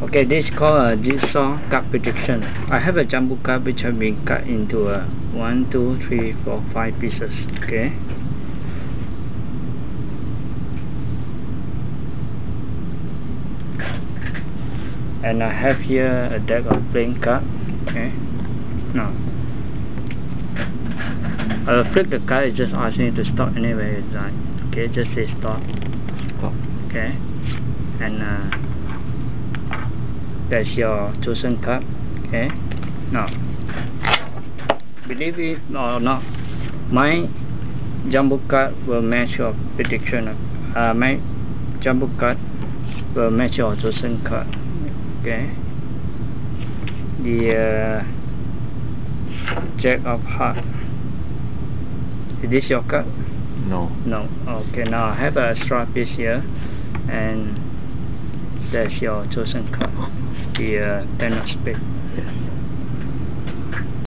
Okay, this is called a jigsaw card prediction. I have a jumbo card which have been cut into 1, 2, 3, 4, 5 pieces. Okay. And I have here a deck of playing card. Okay. Now, I will flip the card. It just asks me to stop anywhere it's like. Okay, just say stop. Stop. Okay. And that's your chosen card. Okay. Now, believe it or not, my jumbo card will match your prediction. My jumbo card will match your chosen card. Okay. The Jack of Hearts. Is this your card? No. No. Okay. Now I have an extra piece here, and that's your chosen card. The Ten of Spades. Yes.